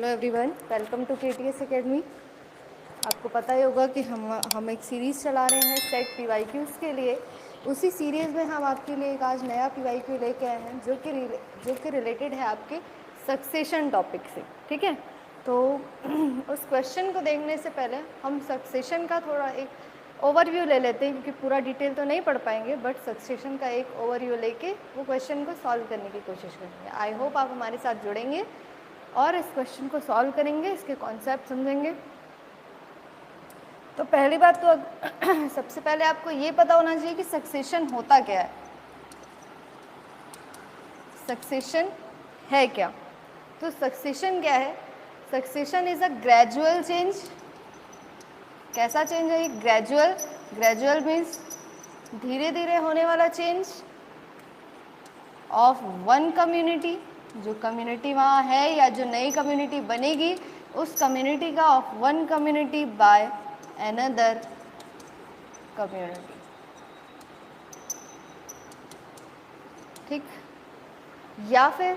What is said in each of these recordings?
Hello everyone, welcome to KTS academy. आपको पता ही होगा कि हम एक सीरीज़ चला रहे हैं सेट पीवाईक्यूज़ के लिए। उसी सीरीज़ में हम आपके लिए एक आज नया पीवाईक्यू लेके आए हैं जो कि रिलेटेड है आपके सक्सेशन टॉपिक से। ठीक है, तो उस क्वेश्चन को देखने से पहले हम सक्सेशन का थोड़ा एक ओवरव्यू ले लेते हैं, क्योंकि पूरा डिटेल तो नहीं पढ़ पाएंगे, बट सक्सेशन का एक ओवरव्यू लेके वो क्वेश्चन को सॉल्व करने की कोशिश करेंगे। आई होप आप हमारे साथ जुड़ेंगे और इस क्वेश्चन को सॉल्व करेंगे, इसके कॉन्सेप्ट समझेंगे। तो पहली बात तो सबसे पहले आपको ये पता होना चाहिए कि सक्सेशन होता क्या है। सक्सेशन है क्या? तो सक्सेशन क्या है? Succession is a gradual change. कैसा चेंज है? ग्रेजुअल। ग्रेजुअल मीन्स धीरे धीरे होने वाला चेंज ऑफ वन कम्युनिटी, जो कम्युनिटी वहाँ है या जो नई कम्युनिटी बनेगी उस कम्युनिटी का, of one community by another community. ठीक, या फिर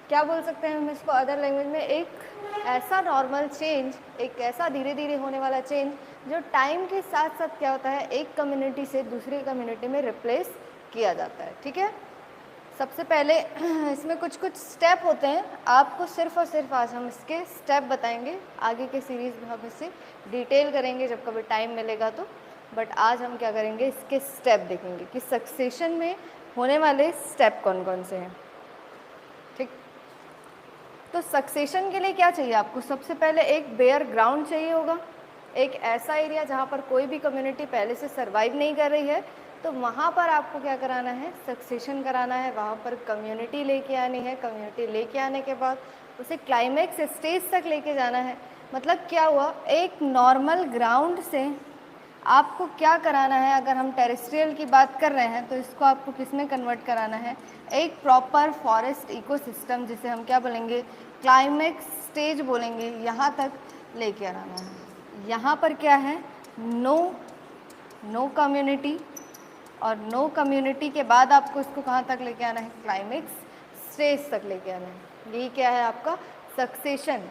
क्या बोल सकते हैं हम इसको अदर लैंग्वेज में, एक ऐसा नॉर्मल चेंज, एक ऐसा धीरे धीरे होने वाला चेंज जो टाइम के साथ साथ क्या होता है, एक कम्युनिटी से दूसरी कम्युनिटी में रिप्लेस किया जाता है। ठीक है, सबसे पहले इसमें कुछ स्टेप होते हैं, आपको सिर्फ और सिर्फ आज हम इसके स्टेप बताएंगे। आगे के सीरीज़ में हम इसे डिटेल करेंगे जब कभी टाइम मिलेगा तो, बट आज हम क्या करेंगे, इसके स्टेप देखेंगे कि सक्सेशन में होने वाले स्टेप कौन कौन से हैं। ठीक, तो सक्सेशन के लिए क्या चाहिए आपको? सबसे पहले एक बेयर ग्राउंड चाहिए होगा, एक ऐसा एरिया जहाँ पर कोई भी कम्युनिटी पहले से सर्वाइव नहीं कर रही है, तो वहाँ पर आपको क्या कराना है, सक्सेशन कराना है। वहाँ पर कम्युनिटी लेके आनी है, कम्युनिटी लेके आने के बाद उसे क्लाइमेक्स स्टेज तक लेके जाना है। मतलब क्या हुआ, एक नॉर्मल ग्राउंड से आपको क्या कराना है, अगर हम टेरेस्ट्रियल की बात कर रहे हैं तो इसको आपको किस में कन्वर्ट कराना है, एक प्रॉपर फॉरेस्ट इकोसिस्टम, जिसे हम क्या बोलेंगे, क्लाइमेक्स स्टेज बोलेंगे, यहाँ तक लेके आना है। यहाँ पर क्या है, नो कम्युनिटी, और नो कम्युनिटी के बाद आपको इसको कहाँ तक लेके आना है, क्लाइमेक्स स्टेज तक लेके आना है। ये क्या है आपका सक्सेशन।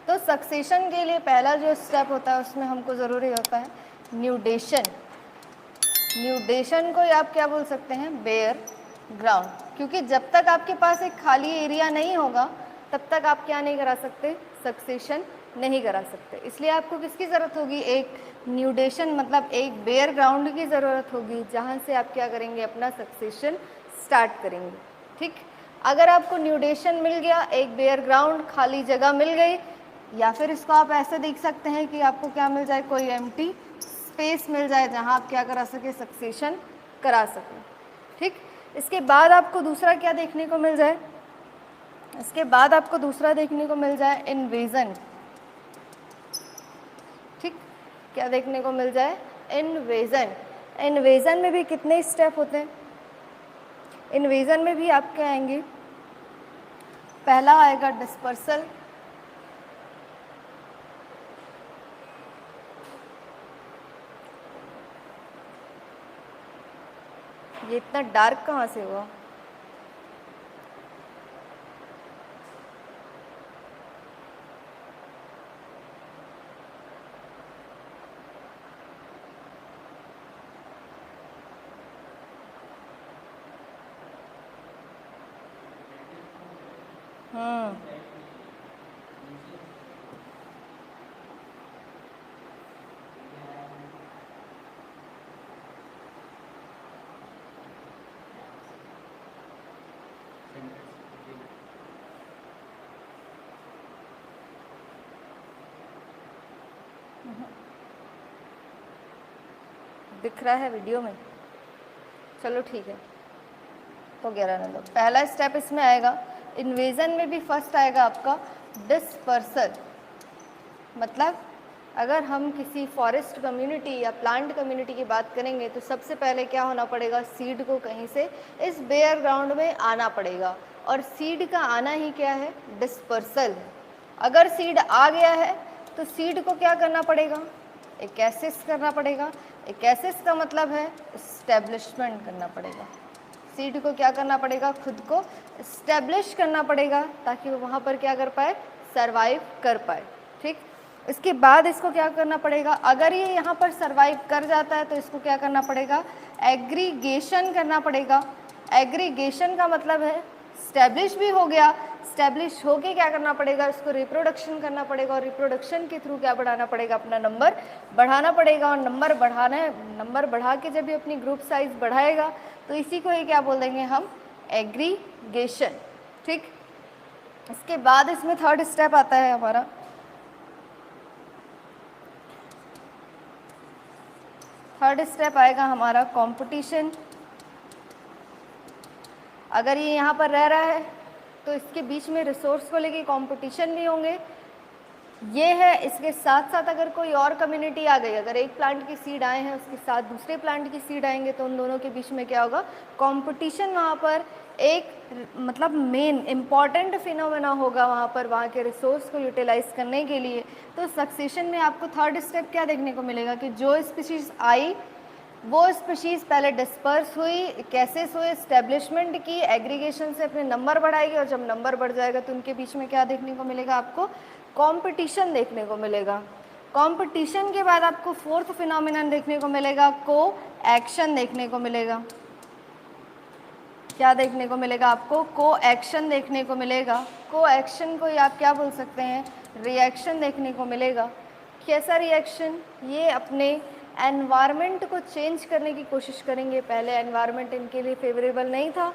तो सक्सेशन के लिए पहला जो स्टेप होता है उसमें हमको ज़रूरी होता है न्यूडेशन। न्यूडेशन को आप क्या बोल सकते हैं, बेयर ग्राउंड, क्योंकि जब तक आपके पास एक खाली एरिया नहीं होगा तब तक आप क्या नहीं करा सकते, सक्सेशन नहीं करा सकते। इसलिए आपको किसकी ज़रूरत होगी, एक न्यूडेशन, मतलब एक बेयर ग्राउंड की ज़रूरत होगी, जहाँ से आप क्या करेंगे, अपना सक्सेशन स्टार्ट करेंगे। ठीक, अगर आपको न्यूडेशन मिल गया, एक बेयर ग्राउंड, खाली जगह मिल गई, या फिर इसको आप ऐसे देख सकते हैं कि आपको क्या मिल जाए, कोई एम्प्टी स्पेस मिल जाए जहाँ आप क्या करा सके, सक्सेशन करा सकें। ठीक, इसके बाद आपको दूसरा क्या देखने को मिल जाए, इसके बाद आपको दूसरा देखने को मिल जाए इन्वेजन। ठीक, क्या देखने को मिल जाए, इन्वेजन। इन्वेजन में भी कितने स्टेप होते हैं, इन्वेजन में भी आप क्या आएंगे, पहला आएगा डिस्पर्सल, ये इतना डार्क कहाँ से हुआ, दिख रहा है वीडियो में, चलो ठीक है, तो 11 नंबर पहला स्टेप इसमें आएगा। इन्वेजन में भी फर्स्ट आएगा आपका डिस्पर्सल। मतलब अगर हम किसी फॉरेस्ट कम्युनिटी या प्लांट कम्युनिटी की बात करेंगे तो सबसे पहले क्या होना पड़ेगा, सीड को कहीं से इस बेयर ग्राउंड में आना पड़ेगा, और सीड का आना ही क्या है, डिस्पर्सल। अगर सीड आ गया है तो सीड को क्या करना पड़ेगा, एकैसिस करना पड़ेगा। एकैसिस का मतलब है इस्टेब्लिशमेंट करना पड़ेगा, सीड को क्या करना पड़ेगा, खुद को इस्टेब्लिश करना पड़ेगा ताकि वो वहाँ पर क्या कर पाए, सरवाइव कर पाए। ठीक, इसके बाद इसको क्या करना पड़ेगा, अगर ये यहाँ पर सरवाइव कर जाता है तो इसको क्या करना पड़ेगा, एग्रीगेशन करना पड़ेगा। एग्रीगेशन का मतलब है स्टैब्लिश भी हो गया, स्टैब्लिश होके क्या करना पड़ेगा, इसको रिप्रोडक्शन करना पड़ेगा और रिप्रोडक्शन के थ्रू क्या बढ़ाना पड़ेगा, अपना नंबर बढ़ाना पड़ेगा। और नंबर बढ़ा के जब भी अपनी ग्रुप साइज बढ़ाएगा तो इसी को ही क्या बोल देंगे हम, एग्रीगेशन। ठीक, इसके बाद इसमें थर्ड स्टेप आता है हमारा, थर्ड स्टेप आएगा हमारा कंपटीशन। अगर ये यहाँ पर रह रहा है तो इसके बीच में रिसोर्स को लेके कंपटीशन भी होंगे, ये है। इसके साथ साथ अगर कोई और कम्युनिटी आ गई, अगर एक प्लांट की सीड आए हैं उसके साथ दूसरे प्लांट की सीड आएंगे तो उन दोनों के बीच में क्या होगा, कंपटीशन। वहाँ पर एक मतलब मेन इम्पॉर्टेंट फिनोमेना होगा वहाँ पर, वहाँ के रिसोर्स को यूटिलाइज करने के लिए। तो सक्सेशन में आपको थर्ड स्टेप क्या देखने को मिलेगा कि जो स्पीशीज़ आई वो स्पीशीज़ पहले डिस्पर्स हुई, कैसेस हुए, इस्टेब्लिशमेंट की, एग्रीगेशन से अपने नंबर बढ़ाएगी और जब नंबर बढ़ जाएगा तो उनके बीच में क्या देखने को मिलेगा, आपको कंपटीशन देखने को मिलेगा। कंपटीशन के बाद आपको फोर्थ फिनोमिनन देखने को मिलेगा, को एक्शन देखने को मिलेगा। क्या देखने को मिलेगा आपको, को एक्शन देखने को मिलेगा। को एक्शन को आप क्या बोल सकते हैं, रिएक्शन देखने को मिलेगा। कैसा रिएक्शन, ये अपने एनवायरनमेंट को चेंज करने की कोशिश करेंगे। पहले एनवायरनमेंट इनके लिए फेवरेबल नहीं था,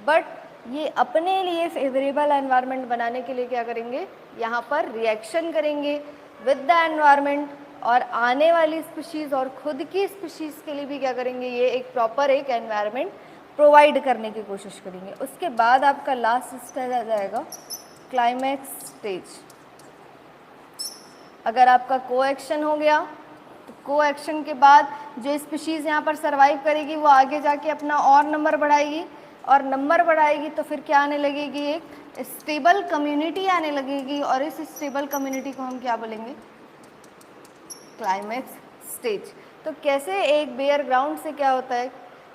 बट ये अपने लिए फेवरेबल एनवायरनमेंट बनाने के लिए क्या करेंगे, यहाँ पर रिएक्शन करेंगे विद द एनवायरनमेंट, और आने वाली स्पीशीज़ और खुद की स्पीशीज़ के लिए भी क्या करेंगे, ये एक प्रॉपर एक एनवायरनमेंट प्रोवाइड करने की कोशिश करेंगे। उसके बाद आपका लास्ट स्टेज आ जाएगा क्लाइमैक्स स्टेज। अगर आपका को एक्शन हो गया तो को एक्शन के बाद जो स्पीशीज़ यहाँ पर सरवाइव करेगी वो आगे जाके अपना और नंबर बढ़ाएगी, और नंबर बढ़ाएगी तो फिर क्या आने लगेगी, एक स्टेबल कम्युनिटी आने लगेगी, और इस स्टेबल कम्युनिटी को हम क्या बोलेंगे, क्लाइमैक्स स्टेज। तो कैसे एक बेयर ग्राउंड से क्या होता है,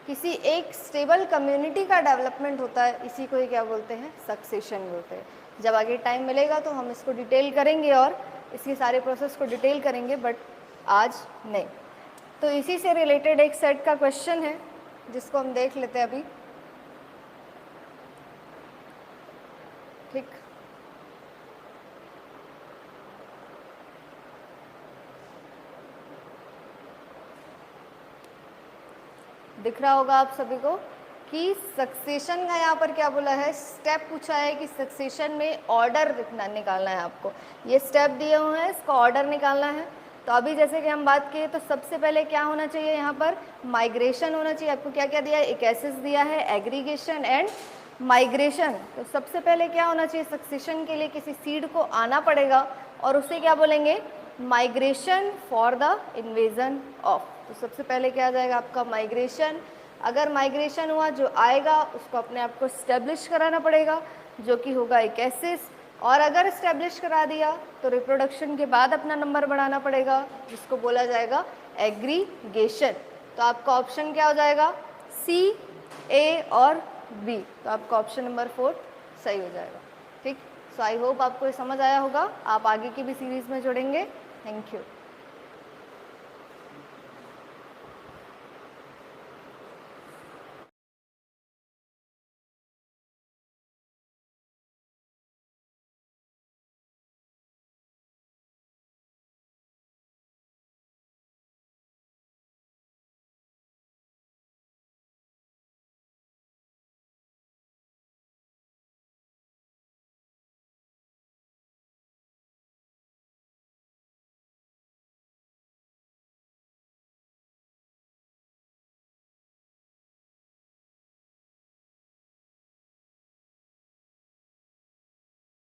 किसी एक स्टेबल कम्युनिटी का डेवलपमेंट होता है, इसी को ही क्या बोलते हैं, सक्सेशन बोलते हैं। जब आगे टाइम मिलेगा तो हम इसको डिटेल करेंगे और इसके सारे प्रोसेस को डिटेल करेंगे, बट आज नहीं। तो इसी से रिलेटेड एक सेट का क्वेश्चन है जिसको हम देख लेते हैं अभी। ठीक, दिख रहा होगा आप सभी को कि सक्सेशन का यहाँ पर क्या बोला है, स्टेप पूछा है कि सक्सेशन में ऑर्डर निकालना है आपको। ये स्टेप दिए हुए हैं, इसका ऑर्डर निकालना है। तो अभी जैसे कि हम बात किए तो सबसे पहले क्या होना चाहिए, यहाँ पर माइग्रेशन होना चाहिए। आपको क्या क्या दिया है, एक एसेस दिया है, एग्रीगेशन एंड माइग्रेशन। तो सबसे पहले क्या होना चाहिए, सक्सेशन के लिए किसी सीड को आना पड़ेगा और उसे क्या बोलेंगे, migration for the invasion of. तो सबसे पहले क्या आ जाएगा आपका, माइग्रेशन। अगर माइग्रेशन हुआ, जो आएगा उसको अपने आप को स्टेब्लिश कराना पड़ेगा, जो कि होगा एक एसेस। और अगर इस्टेब्लिश करा दिया तो रिप्रोडक्शन के बाद अपना नंबर बढ़ाना पड़ेगा, जिसको बोला जाएगा एग्रीगेशन। तो आपका ऑप्शन क्या हो जाएगा, सी, ए और बी। तो आपका ऑप्शन नंबर 4 सही हो जाएगा। ठीक, सो आई होप आपको ये समझ आया होगा। आप आगे की भी सीरीज़ में जुड़ेंगे। Thank you.